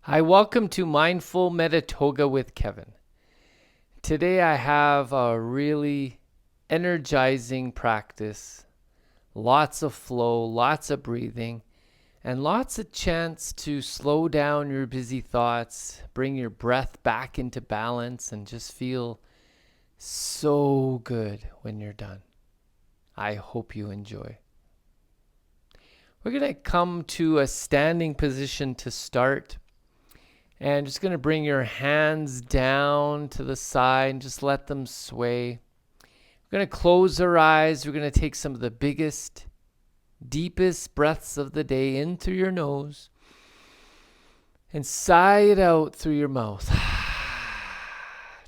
Hi, welcome to Mindful Meditoga with Kevin. Today I have a really energizing practice, lots of flow, lots of breathing, and lots of chance to slow down your busy thoughts, bring your breath back into balance, and just feel so good when you're done. I hope you enjoy. We're going to come to a standing position to start. And just going to bring your hands down to the side and just let them sway. We're going to close our eyes. We're going to take some of the biggest, deepest breaths of the day in through your nose and sigh it out through your mouth.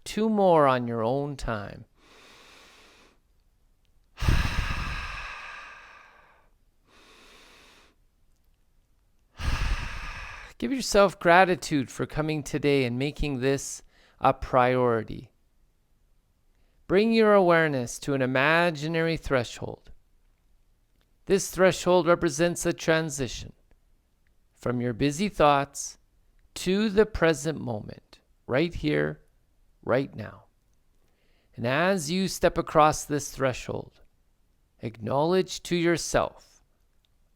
2 more on your own time. Give yourself gratitude for coming today and making this a priority. Bring your awareness to an imaginary threshold. This threshold represents a transition from your busy thoughts to the present moment, right here, right now. And as you step across this threshold, acknowledge to yourself,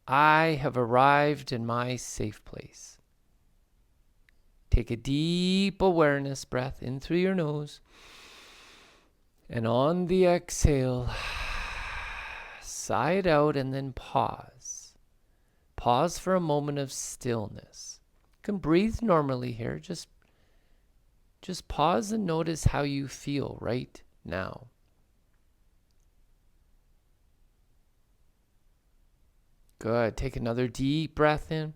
I have arrived in my safe place. Take a deep awareness breath in through your nose. And on the exhale, sigh it out and then pause. Pause for a moment of stillness. You can breathe normally here. Just pause and notice how you feel right now. Good. Take another deep breath in.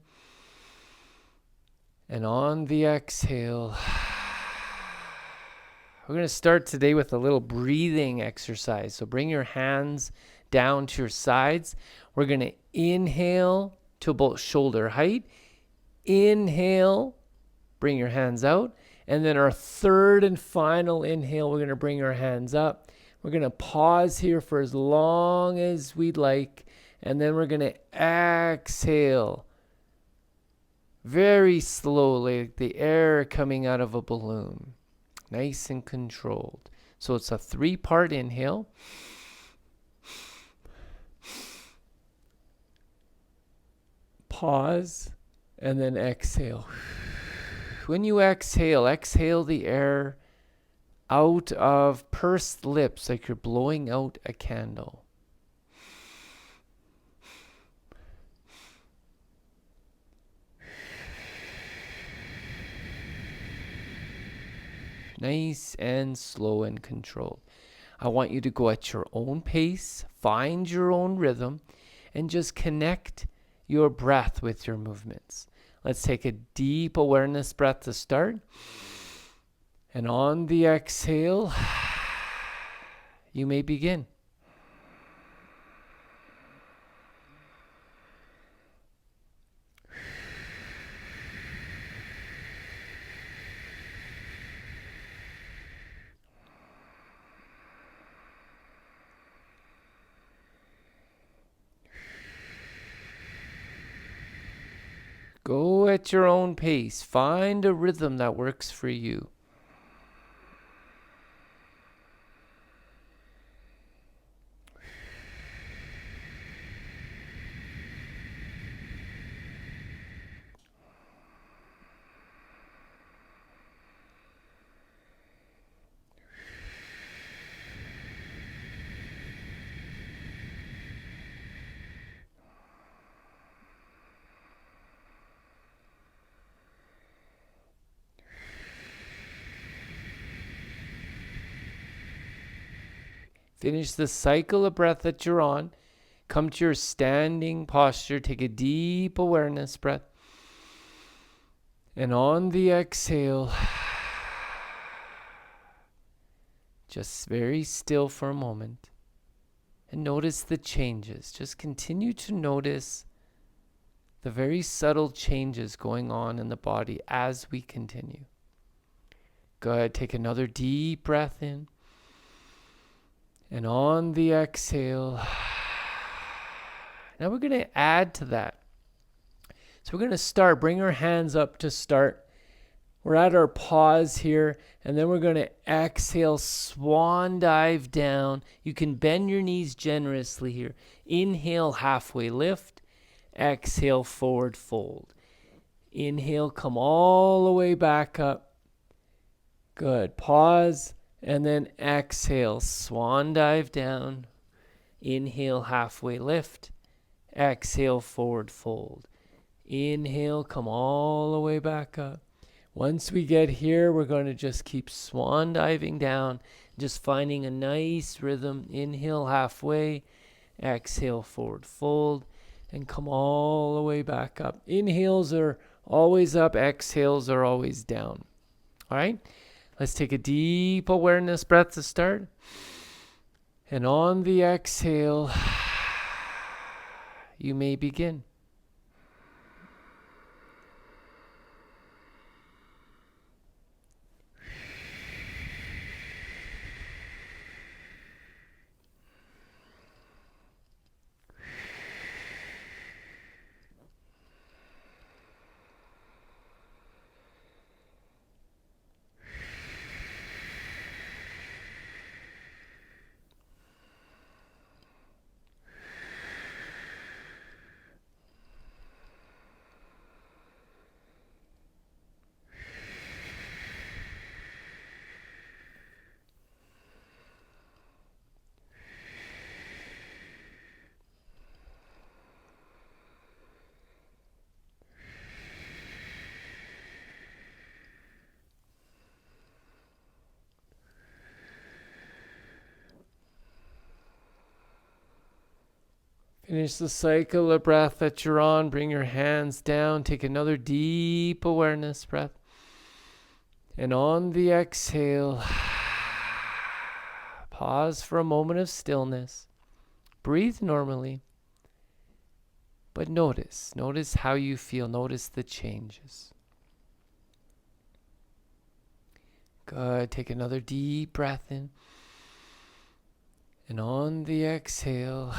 And on the exhale, we're going to start today with a little breathing exercise. So bring your hands down to your sides. We're going to inhale to about shoulder height. Inhale, bring your hands out. And then our third and final inhale, we're going to bring our hands up. We're going to pause here for as long as we'd like. And then we're going to exhale. Very slowly, like the air coming out of a balloon. Nice and controlled. So it's a 3-part inhale. Pause, and then exhale. When you exhale the air out of pursed lips like you're blowing out a candle. Nice and slow and controlled. I want you to go at your own pace, find your own rhythm, and just connect your breath with your movements. Let's take a deep awareness breath to start. And on the exhale, you may begin. Go at your own pace. Find a rhythm that works for you. Finish the cycle of breath that you're on. Come to your standing posture. Take a deep awareness breath. And on the exhale, just very still for a moment. And notice the changes. Just continue to notice the very subtle changes going on in the body as we continue. Good. Take another deep breath in. And on the exhale, now we're going to add to that. So we're going to bring our hands up to start We're at our pause here, and then we're going to exhale, swan dive down. You can bend your knees generously here. Inhale, halfway lift. Exhale, forward fold. Inhale, come all the way back up. Good. Pause, and then exhale, swan dive down. Inhale, halfway lift. Exhale, forward fold. Inhale, come all the way back up. Once we get here, we're going to just keep swan diving down, just finding a nice rhythm. Inhale halfway, exhale forward fold, and come all the way back up. Inhales are always up, exhales are always down. All right, let's take a deep awareness breath to start. And on the exhale, you may begin. Finish the cycle of breath that you're on. Bring your hands down. Take another deep awareness breath. And on the exhale, pause for a moment of stillness. Breathe normally. But notice how you feel. Notice the changes. Good. Take another deep breath in. And on the exhale,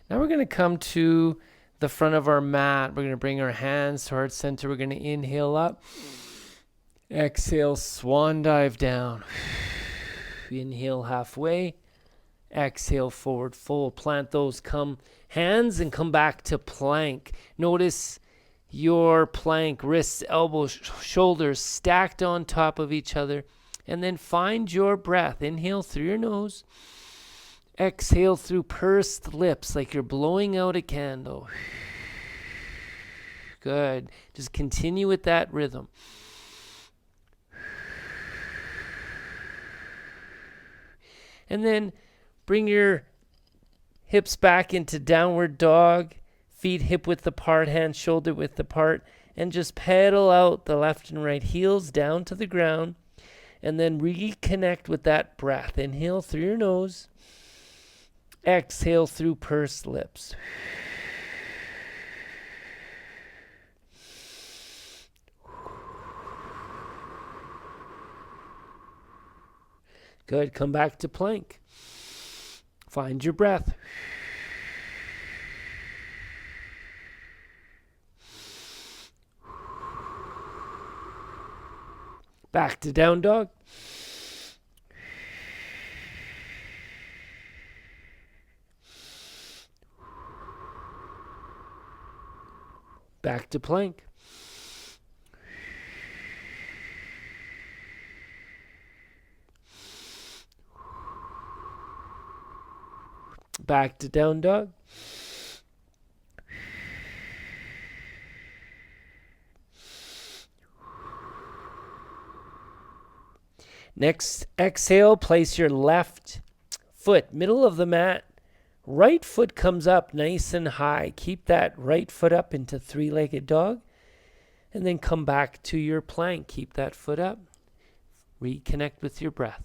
now we're going to come to the front of our mat. We're going to bring our hands to heart center. We're going to inhale up. Exhale, swan dive down. Inhale halfway. Exhale, forward fold. Plant those hands and come back to plank. Notice your plank, wrists, elbows, shoulders stacked on top of each other. And then find your breath. Inhale through your nose. Exhale through pursed lips like you're blowing out a candle. Good. Just continue with that rhythm. And then bring your hips back into downward dog. Feet hip width apart, hands shoulder width apart. And just pedal out the left and right heels down to the ground. And then reconnect with that breath. Inhale through your nose. Exhale through pursed lips. Good. Come back to plank. Find your breath. Back to down dog. Back to plank. Back to down dog. Next exhale, place your left foot middle of the mat. Right foot comes up nice and high. Keep that right foot up into three-legged dog. And then come back to your plank. Keep that foot up. Reconnect with your breath.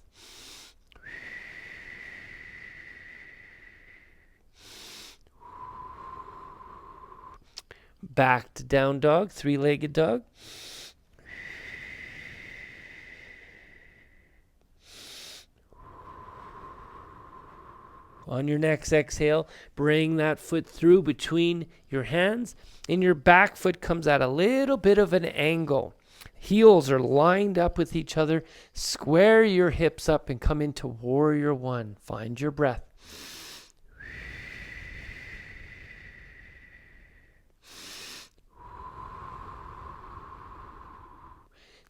Back to down dog, three-legged dog. On your next exhale, bring that foot through between your hands, and your back foot comes at a little bit of an angle. Heels are lined up with each other. Square your hips up and come into warrior one. Find your breath.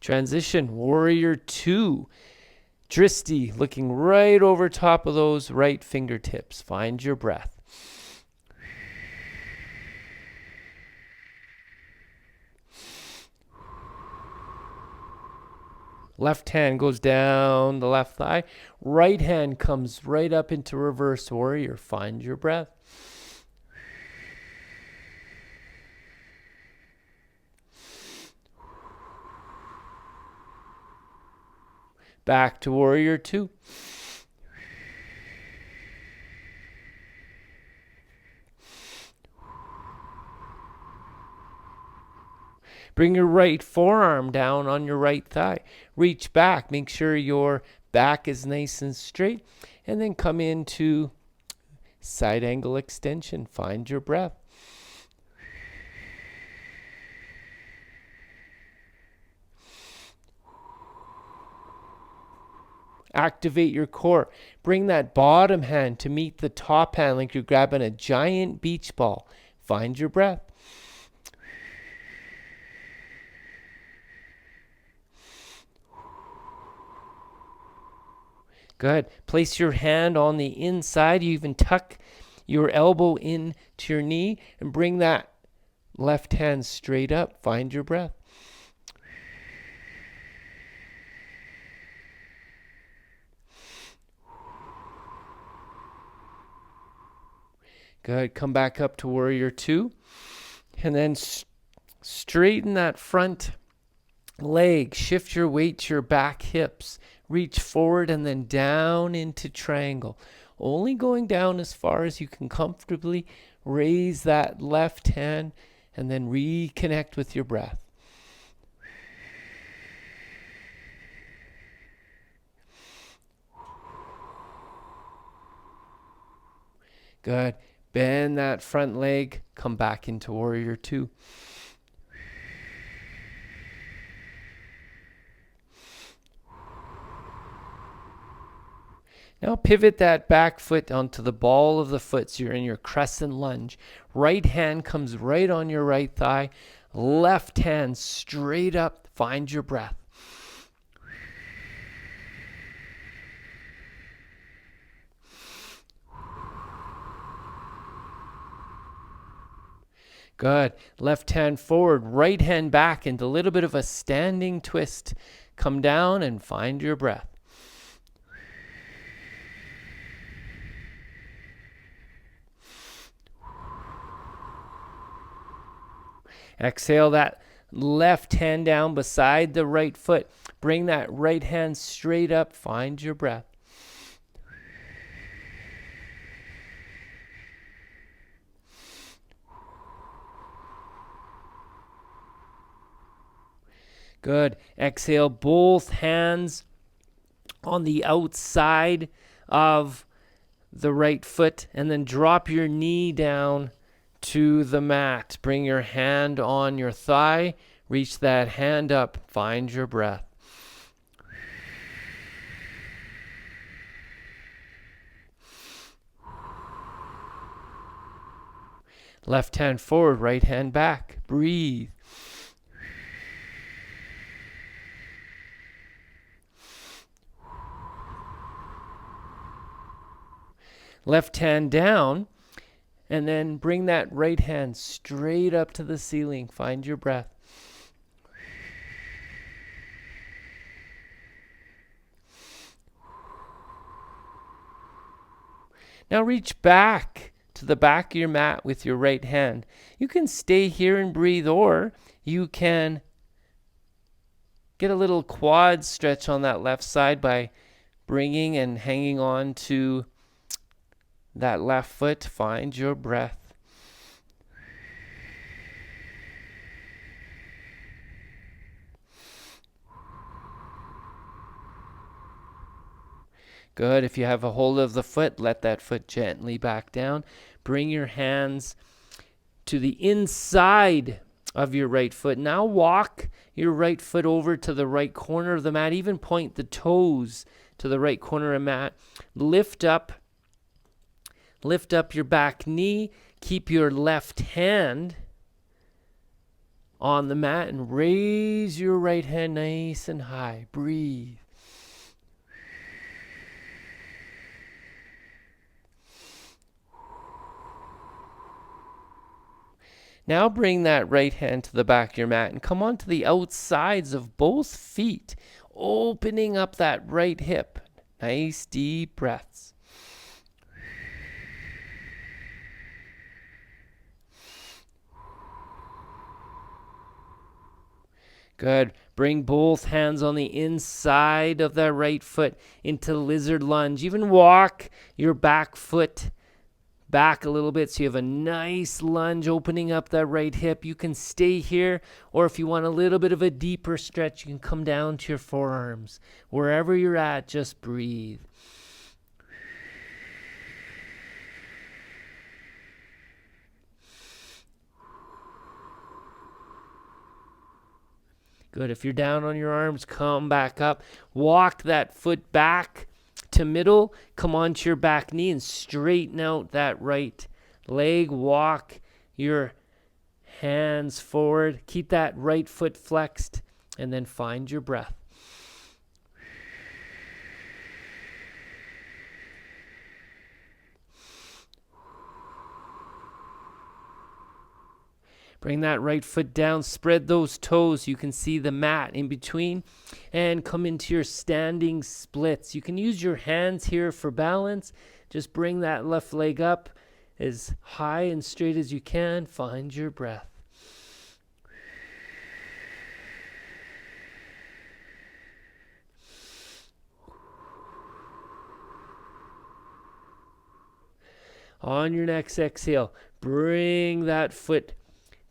Transition, warrior two. Dristi, looking right over top of those right fingertips. Find your breath. Left hand goes down the left thigh. Right hand comes right up into reverse warrior. Find your breath. Back to warrior two. Bring your right forearm down on your right thigh. Reach back. Make sure your back is nice and straight. And then come into side angle extension. Find your breath. Activate your core. Bring that bottom hand to meet the top hand like you're grabbing a giant beach ball. Find your breath. Good. Place your hand on the inside. You even tuck your elbow into your knee and bring that left hand straight up. Find your breath. Good. Come back up to warrior two. And then straighten that front leg. Shift your weight to your back hips. Reach forward and then down into triangle. Only going down as far as you can comfortably. Raise that left hand and then reconnect with your breath. Good. Bend that front leg. Come back into warrior two. Now pivot that back foot onto the ball of the foot so you're in your crescent lunge. Right hand comes right on your right thigh. Left hand straight up. Find your breath. Good. Left hand forward, right hand back into a little bit of a standing twist. Come down and find your breath. Exhale that left hand down beside the right foot. Bring that right hand straight up. Find your breath. Good. Exhale, both hands on the outside of the right foot, and then drop your knee down to the mat. Bring your hand on your thigh. Reach that hand up. Find your breath. Left hand forward, right hand back. Breathe. Left hand down, and then bring that right hand straight up to the ceiling. Find your breath. Now reach back to the back of your mat with your right hand. You can stay here and breathe, or you can get a little quad stretch on that left side by bringing and hanging on to that left foot. Find your breath. Good. If you have a hold of the foot, let that foot gently back down. Bring your hands to the inside of your right foot. Now walk your right foot over to the right corner of the mat. Even point the toes to the right corner of the mat. Lift up your back knee. Keep your left hand on the mat and raise your right hand nice and high. Breathe. Now bring that right hand to the back of your mat and come onto the outsides of both feet, opening up that right hip. Nice deep breaths. Good. Bring both hands on the inside of that right foot into lizard lunge. Even walk your back foot back a little bit so you have a nice lunge opening up that right hip. You can stay here, or if you want a little bit of a deeper stretch, you can come down to your forearms. Wherever you're at, just breathe. Good. If you're down on your arms, come back up. Walk that foot back to middle. Come onto your back knee and straighten out that right leg. Walk your hands forward. Keep that right foot flexed, and then find your breath. Bring that right foot down, spread those toes. You can see the mat in between, and come into your standing splits. You can use your hands here for balance. Just bring that left leg up as high and straight as you can. Find your breath. On your next exhale, bring that foot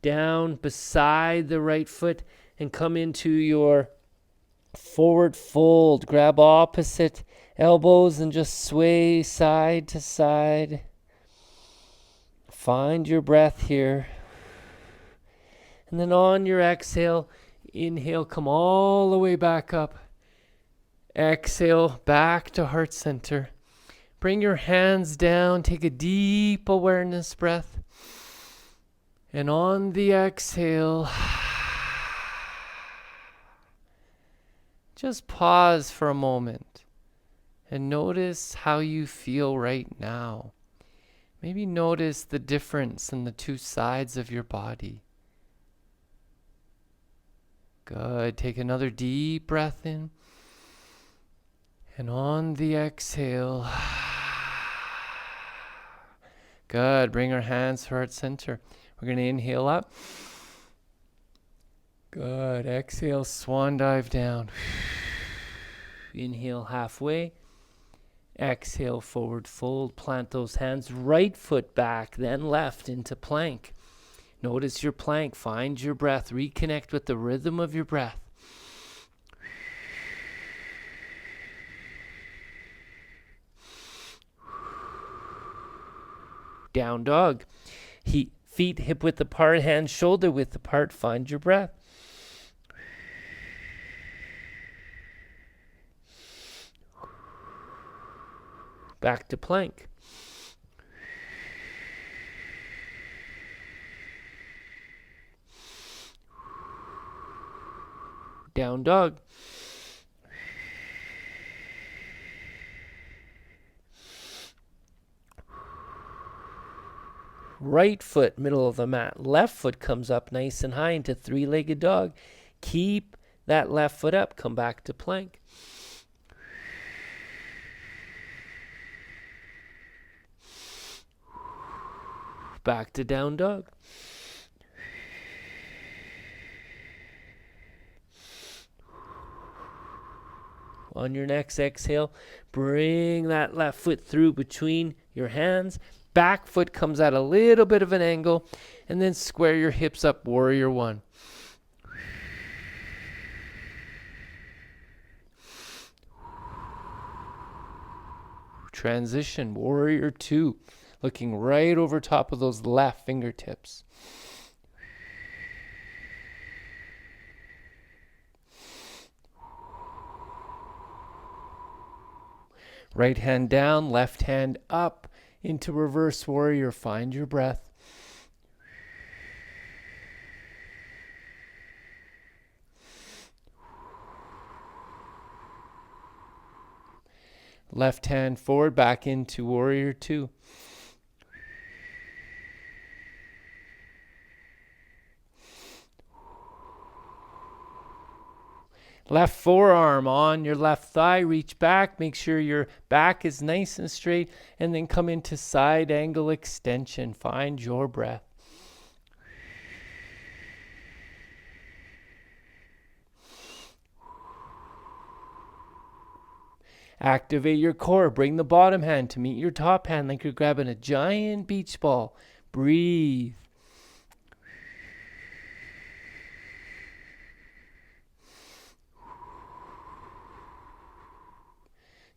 down beside the right foot and come into your forward fold. Grab opposite elbows and just sway side to side. Find your breath here. And then on your exhale, inhale, come all the way back up. Exhale, back to heart center. Bring your hands down, take a deep awareness breath. And on the exhale, just pause for a moment and notice how you feel right now. Maybe notice the difference in the two sides of your body. Good. Take another deep breath in. And on the exhale, good. Bring our hands to heart center. We're going to inhale up. Good. Exhale, swan dive down. Inhale halfway. Exhale, forward fold. Plant those hands. Right foot back, then left into plank. Notice your plank. Find your breath. Reconnect with the rhythm of your breath. Down dog. Feet hip width apart, hands shoulder width apart. Find your breath. Back to plank. Down dog. Right foot, middle of the mat. Left foot comes up nice and high into three-legged dog. Keep that left foot up. Come back to plank. Back to down dog. On your next exhale, bring that left foot through between your hands. Back foot comes at a little bit of an angle, and then square your hips up, warrior one. Transition, warrior two. Looking right over top of those left fingertips. Right hand down, left hand up into reverse warrior. Find your breath. Left hand forward, back into warrior two. Left forearm on your left thigh, reach back, make sure your back is nice and straight, and then come into side angle extension. Find your breath. Activate your core. Bring the bottom hand to meet your top hand like you're grabbing a giant beach ball. Breathe.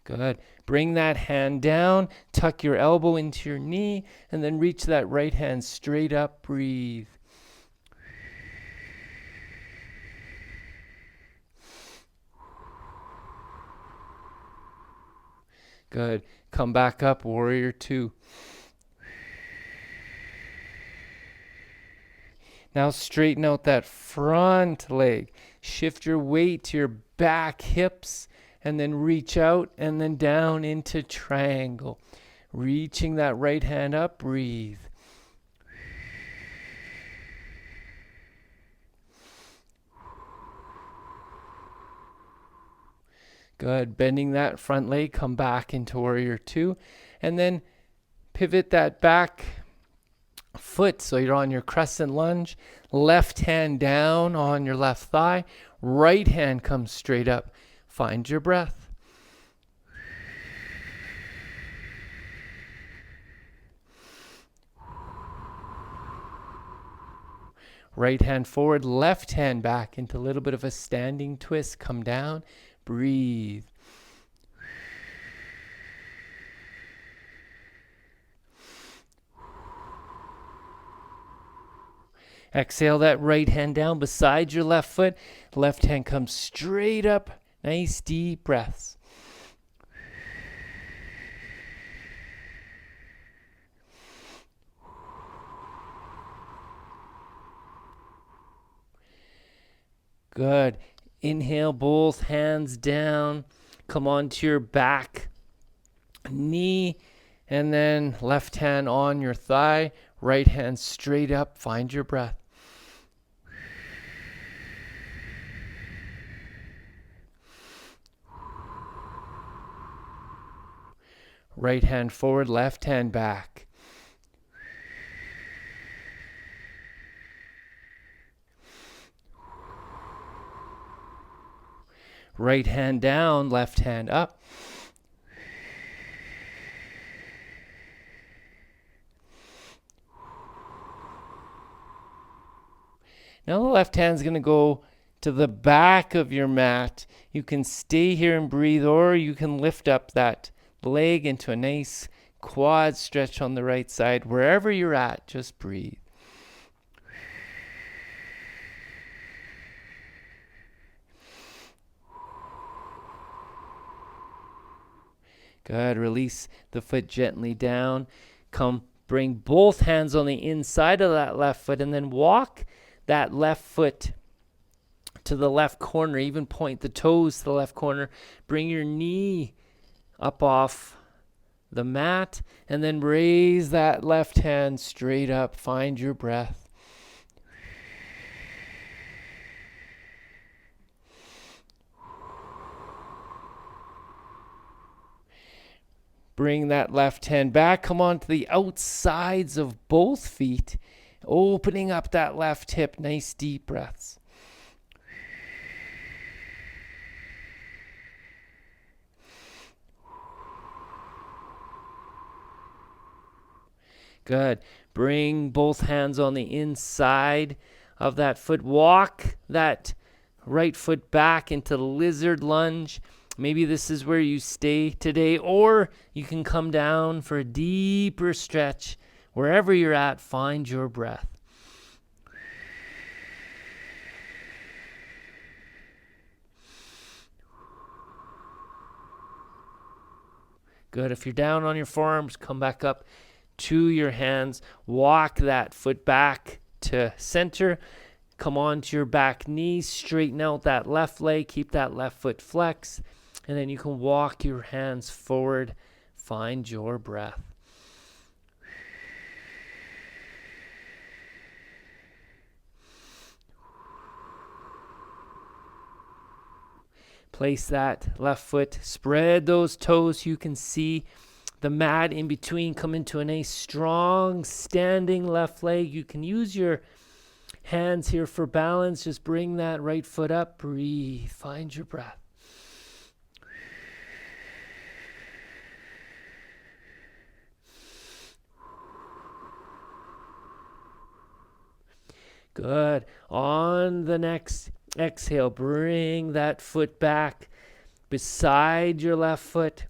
Good. Bring that hand down, tuck your elbow into your knee, and then reach that right hand straight up. Breathe. Good. Come back up, warrior two. Now straighten out that front leg. Shift your weight to your back hips, and then reach out and then down into triangle. Reaching that right hand up, breathe. Good. Bending that front leg, come back into warrior two, and then pivot that back foot so you're on your crescent lunge. Left hand down on your left thigh, right hand comes straight up. Find your breath. Right hand forward, left hand back into a little bit of a standing twist. Come down, breathe. Exhale that right hand down beside your left foot. Left hand comes straight up. Nice deep breaths. Good. Inhale, both hands down. Come onto your back knee, and then left hand on your thigh. Right hand straight up. Find your breath. Right hand forward, left hand back. Right hand down, left hand up. Now the left hand's going to go to the back of your mat. You can stay here and breathe, or you can lift up that leg into a nice quad stretch on the right side. Wherever you're at, just breathe. Good. Release the foot gently down. Bring both hands on the inside of that left foot, and then walk that left foot to the left corner. Even point the toes to the left corner. Bring your knee up off the mat, and then raise that left hand straight up. Find your breath. Bring that left hand back. Come on to the outsides of both feet, opening up that left hip. Nice deep breaths. Good. Bring both hands on the inside of that foot. Walk that right foot back into the lizard lunge. Maybe this is where you stay today, or you can come down for a deeper stretch. Wherever you're at, find your breath. Good. If you're down on your forearms, come back up to your hands. Walk that foot back to center. Come onto your back knees. Straighten out that left leg. Keep that left foot flexed. And then you can walk your hands forward. Find your breath. Place that left foot, spread those toes. You can see the mat in between. Come into a nice strong standing left leg. You can use your hands here for balance. Just bring that right foot up. Breathe. Find your breath. Good. On the next exhale, bring that foot back beside your left foot.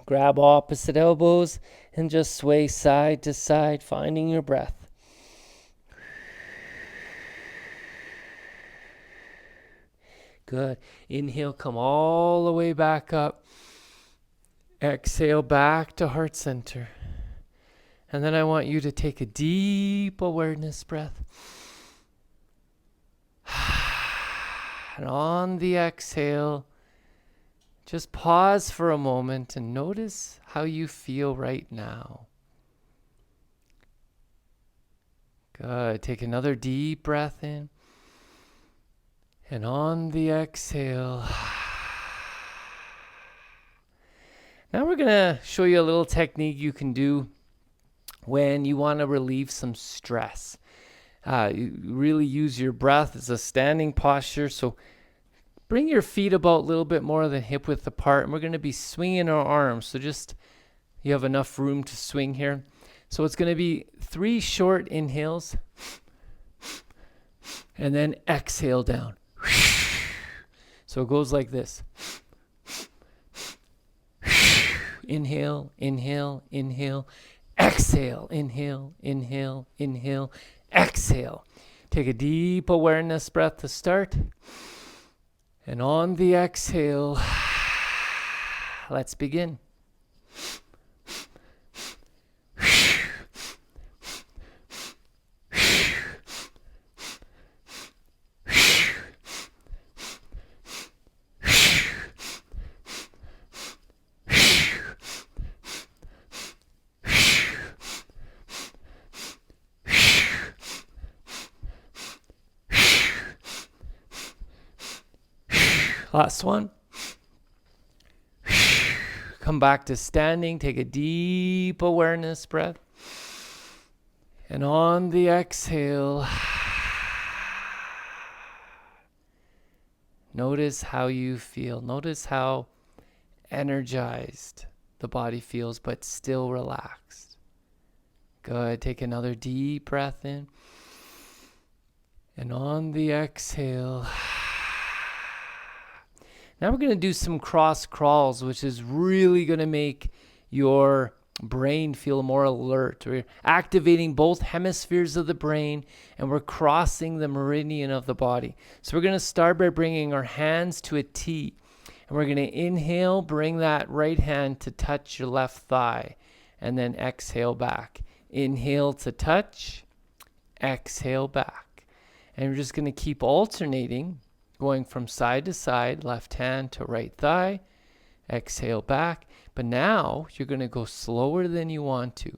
Grab opposite elbows and just sway side to side, finding your breath. Good. Inhale, come all the way back up. Exhale back to heart center. And then I want you to take a deep awareness breath. And on the exhale, just pause for a moment and notice how you feel right now. Good. Take another deep breath in. And on the exhale, now we're going to show you a little technique you can do when you want to relieve some stress. You really use your breath as a standing posture. So bring your feet about a little bit more than hip width apart. And we're going to be swinging our arms. So just you have enough room to swing here. So it's going to be 3 short inhales. And then exhale down. So it goes like this. Inhale, inhale, inhale. Exhale, inhale, inhale, inhale. Exhale. Take a deep awareness breath to start. And on the exhale, let's begin. Last one. Come back to standing. Take a deep awareness breath. And on the exhale, notice how you feel. Notice how energized the body feels, but still relaxed. Good. Take another deep breath in. And on the exhale, now we're going to do some cross crawls, which is really going to make your brain feel more alert. We're activating both hemispheres of the brain, and we're crossing the meridian of the body. So we're going to start by bringing our hands to a T. And we're going to inhale, bring that right hand to touch your left thigh, and then exhale back. Inhale to touch, exhale back. And we're just going to keep alternating, going from side to side, left hand to right thigh, exhale back. But now you're going to go slower than you want to.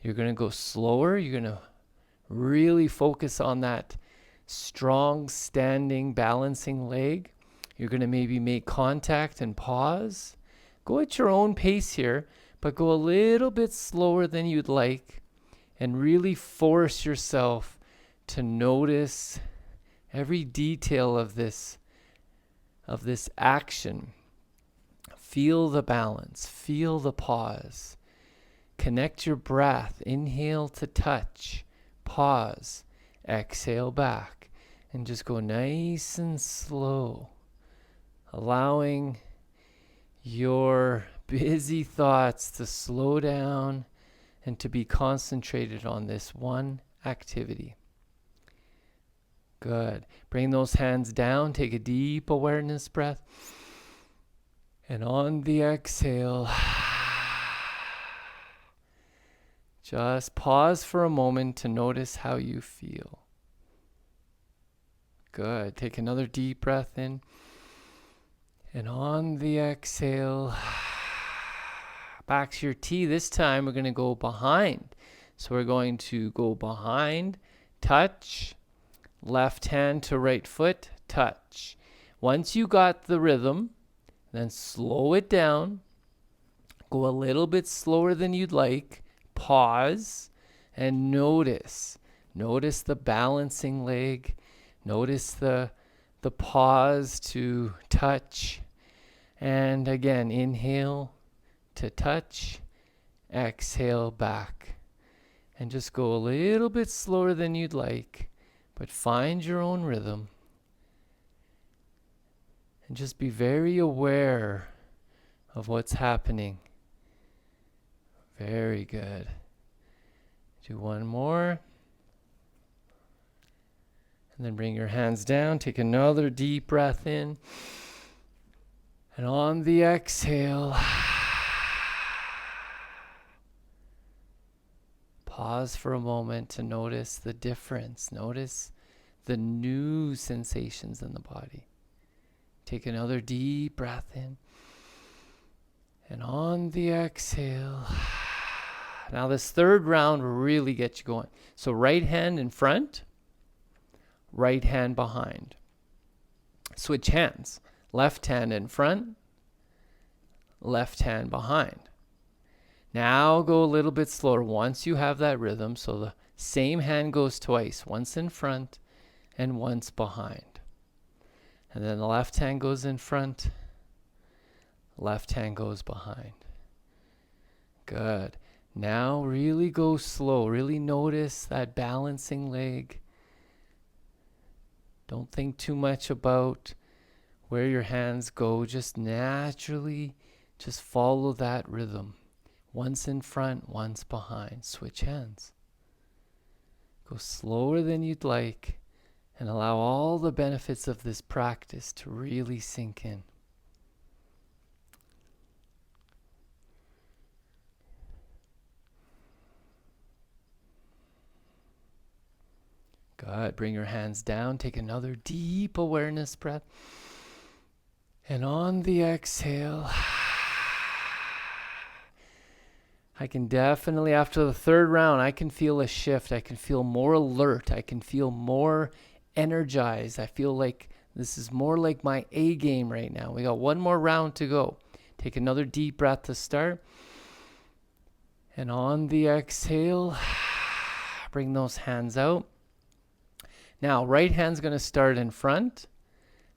You're going to go slower. You're going to really focus on that strong standing balancing leg. You're going to maybe make contact and pause. Go at your own pace here, but go a little bit slower than you'd like, and really force yourself to notice every detail of this action. Feel the balance. Feel the pause. Connect your breath. Inhale to touch. Pause. Exhale back. And just go nice and slow. Allowing your busy thoughts to slow down and to be concentrated on this one activity. Good. Bring those hands down. Take a deep awareness breath. And on the exhale, just pause for a moment to notice how you feel. Good. Take another deep breath in. And on the exhale, back to your T. This time we're going to go behind. So we're going to go behind, touch, left hand to right foot, touch. Once you got the rhythm, then slow it down. Go a little bit slower than you'd like. Pause and notice. Notice the balancing leg. Notice the pause to touch. And again, inhale to touch. Exhale back. And just go a little bit slower than you'd like. But find your own rhythm. And just be very aware of what's happening. Very good. Do one more. And then bring your hands down. Take another deep breath in. And on the exhale, pause for a moment to notice the difference. Notice the new sensations in the body. Take another deep breath in. And on the exhale. Now this third round will really get you going. So right hand in front, right hand behind. Switch hands. Left hand in front, left hand behind. Now go a little bit slower once you have that rhythm. So the same hand goes twice, once in front and once behind. And then the left hand goes in front, left hand goes behind. Good. Now really go slow. Really notice that balancing leg. Don't think too much about where your hands go. Just naturally, just follow that rhythm. Once in front, once behind. Switch hands. Go slower than you'd like. And allow all the benefits of this practice to really sink in. Good. Bring your hands down. Take another deep awareness breath. And on the exhale, I can definitely, after the third round, I can feel a shift. I can feel more alert. I can feel more energized. I feel like this is more like my A game right now. We got one more round to go. Take another deep breath to start. And on the exhale, bring those hands out. Now, right hand's going to start in front.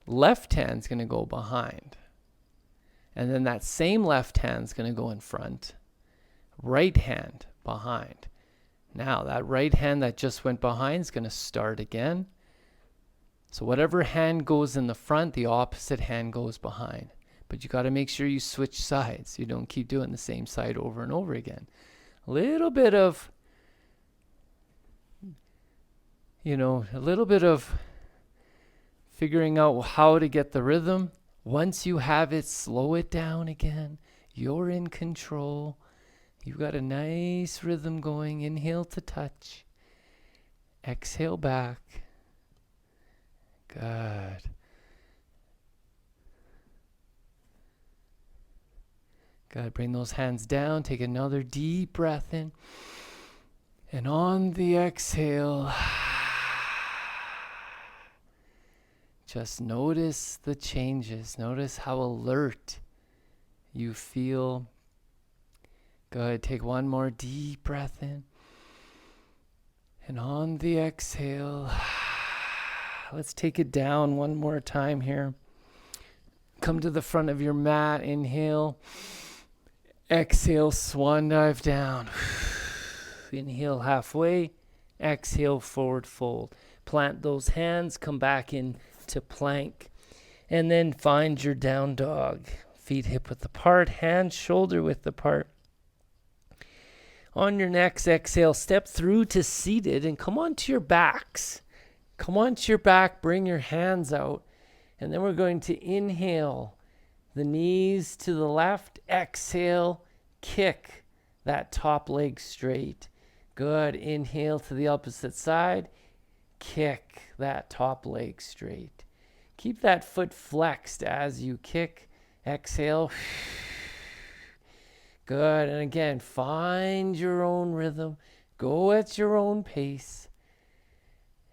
Left hand's going to go behind. And then that same left hand's going to go in front. Right hand behind. Now, that right hand that just went behind is going to start again. So whatever hand goes in the front, the opposite hand goes behind. But you got to make sure you switch sides. You don't keep doing the same side over and over again. A little bit of, figuring out how to get the rhythm. Once you have it, slow it down again. You're in control. You've got a nice rhythm going. Inhale to touch. Exhale back. Good. Good. Bring those hands down. Take another deep breath in. And on the exhale, just notice the changes. Notice how alert you feel. Good. Take one more deep breath in. And on the exhale, let's take it down one more time here. Come to the front of your mat. Inhale. Exhale, swan dive down. Inhale halfway. Exhale, forward fold. Plant those hands. Come back into plank. And then find your down dog. Feet hip width apart, hands shoulder width apart. On your next exhale, step through to seated and come onto your backs. Come onto your back, bring your hands out, and then we're going to inhale the knees to the left. Exhale, kick that top leg straight. Good. Inhale to the opposite side. Kick that top leg straight. Keep that foot flexed as you kick. Exhale. Good. And again, find your own rhythm. Go at your own pace.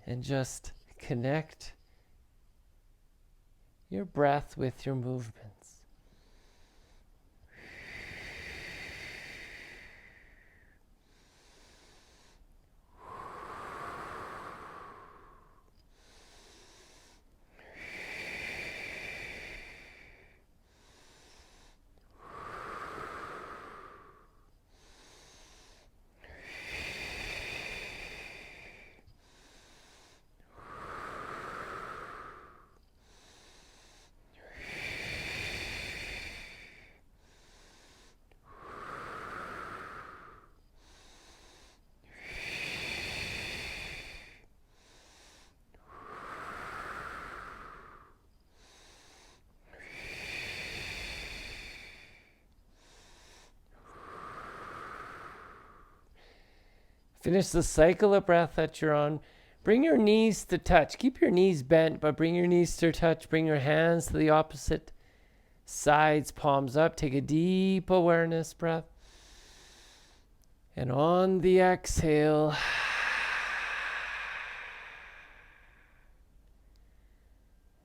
And just connect your breath with your movements. Finish the cycle of breath that you're on. Bring your knees to touch. Keep your knees bent, but bring your knees to touch. Bring your hands to the opposite sides, palms up. Take a deep awareness breath. And on the exhale,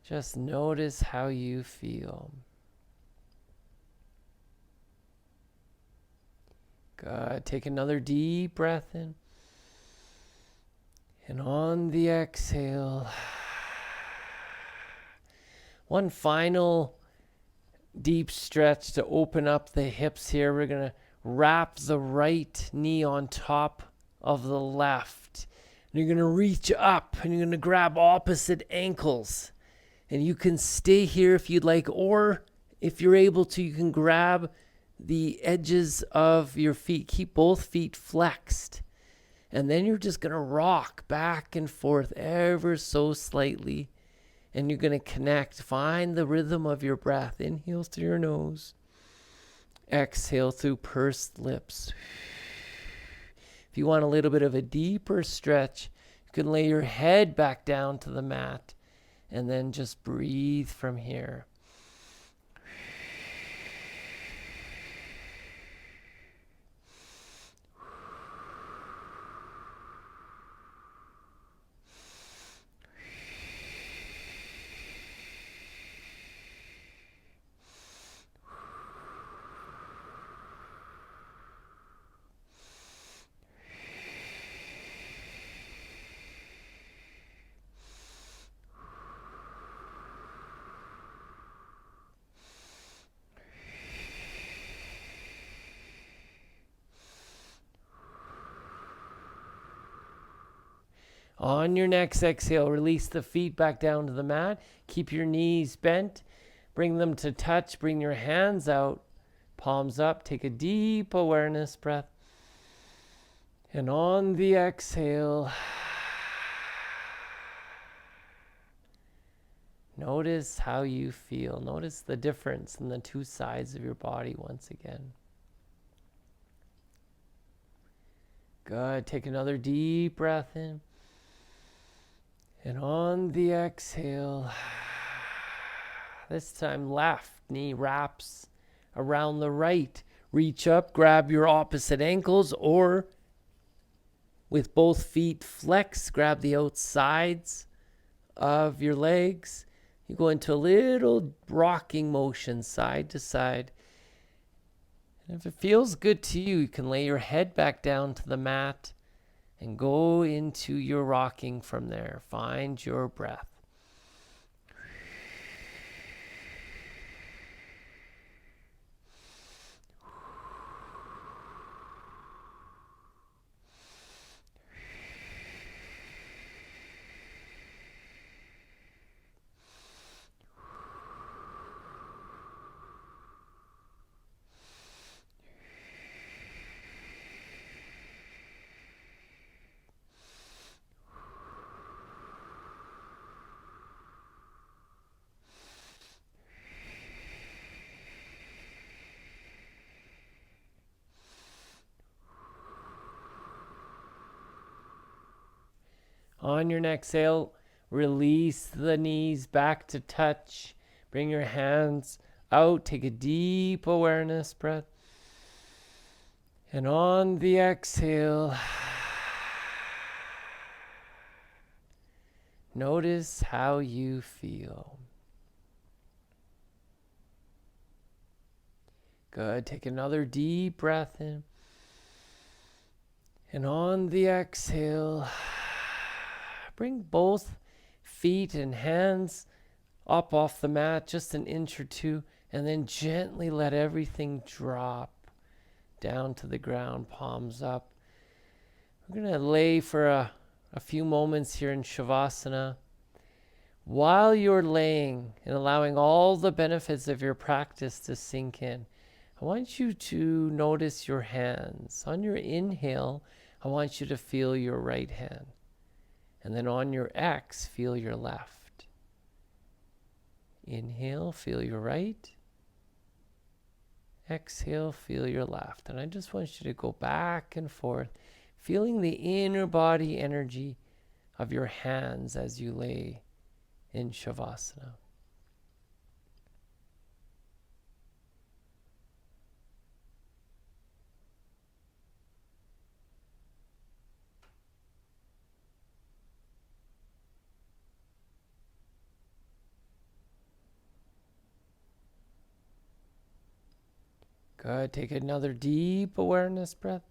just notice how you feel. Good. Take another deep breath in. And on the exhale, one final deep stretch to open up the hips here. We're going to wrap the right knee on top of the left. And you're going to reach up and you're going to grab opposite ankles. And you can stay here if you'd like, or if you're able to, you can grab the edges of your feet. Keep both feet flexed. And then you're just going to rock back and forth ever so slightly. And you're going to connect. Find the rhythm of your breath. Inhale through your nose. Exhale through pursed lips. If you want a little bit of a deeper stretch, you can lay your head back down to the mat. And then just breathe from here. On your next exhale, release the feet back down to the mat. Keep your knees bent. Bring them to touch. Bring your hands out. Palms up. Take a deep awareness breath. And on the exhale, notice how you feel. Notice the difference in the two sides of your body once again. Good. Take another deep breath in. And on the exhale, this time left knee wraps around the right. Reach up, grab your opposite ankles, or with both feet flex, grab the outsides of your legs. You go into a little rocking motion side to side. And if it feels good to you, you can lay your head back down to the mat and go into your rocking from there. Find your breath. On your exhale, release the knees back to touch. Bring your hands out. Take a deep awareness breath. And on the exhale, notice how you feel. Good. Take another deep breath in. And on the exhale, bring both feet and hands up off the mat, just an inch or two, and then gently let everything drop down to the ground, palms up. We're going to lay for a few moments here in Shavasana. While you're laying and allowing all the benefits of your practice to sink in, I want you to notice your hands. On your inhale, I want you to feel your right hand. And then on your exhale, feel your left. Inhale, feel your right. Exhale, feel your left. And I just want you to go back and forth, feeling the inner body energy of your hands as you lay in Shavasana. Good. Take another deep awareness breath.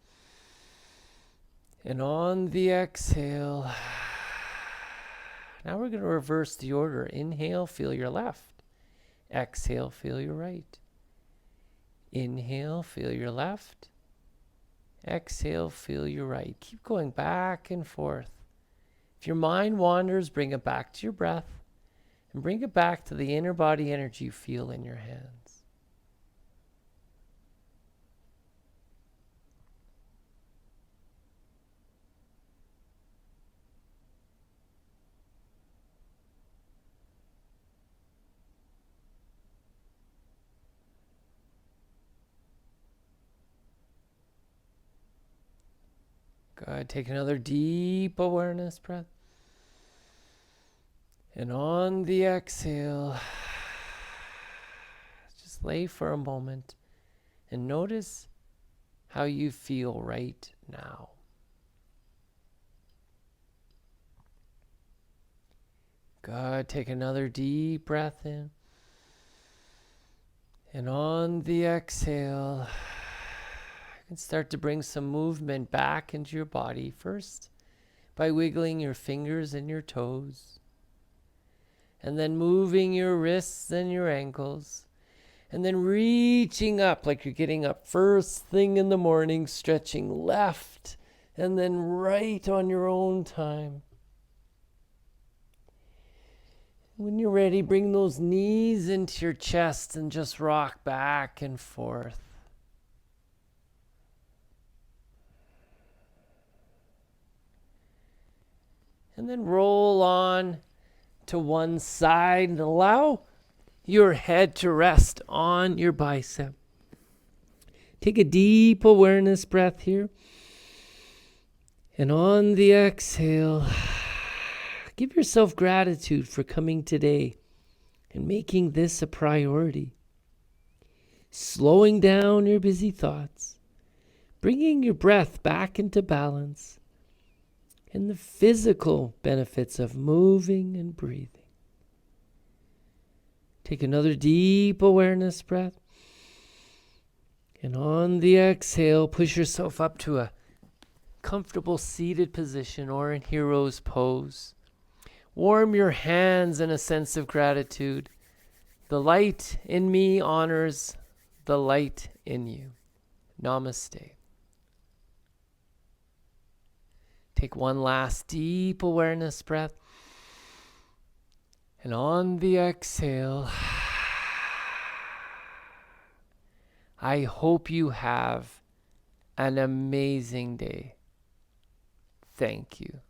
And on the exhale, now we're going to reverse the order. Inhale, feel your left. Exhale, feel your right. Inhale, feel your left. Exhale, feel your right. Keep going back and forth. If your mind wanders, bring it back to your breath and bring it back to the inner body energy you feel in your hands. Good. Take another deep awareness breath. And on the exhale, just lay for a moment and notice how you feel right now. Good. Take another deep breath in. And on the exhale, you can start to bring some movement back into your body. First, by wiggling your fingers and your toes. And then moving your wrists and your ankles. And then reaching up like you're getting up first thing in the morning, stretching left and then right on your own time. When you're ready, bring those knees into your chest and just rock back and forth. And then roll on to one side and allow your head to rest on your bicep. Take a deep awareness breath here. And on the exhale, give yourself gratitude for coming today and making this a priority. Slowing down your busy thoughts, bringing your breath back into balance, and the physical benefits of moving and breathing. Take another deep awareness breath. And on the exhale, push yourself up to a comfortable seated position or in hero's pose. Warm your hands in a sense of gratitude. The light in me honors the light in you. Namaste. Take one last deep awareness breath. And on the exhale, I hope you have an amazing day. Thank you.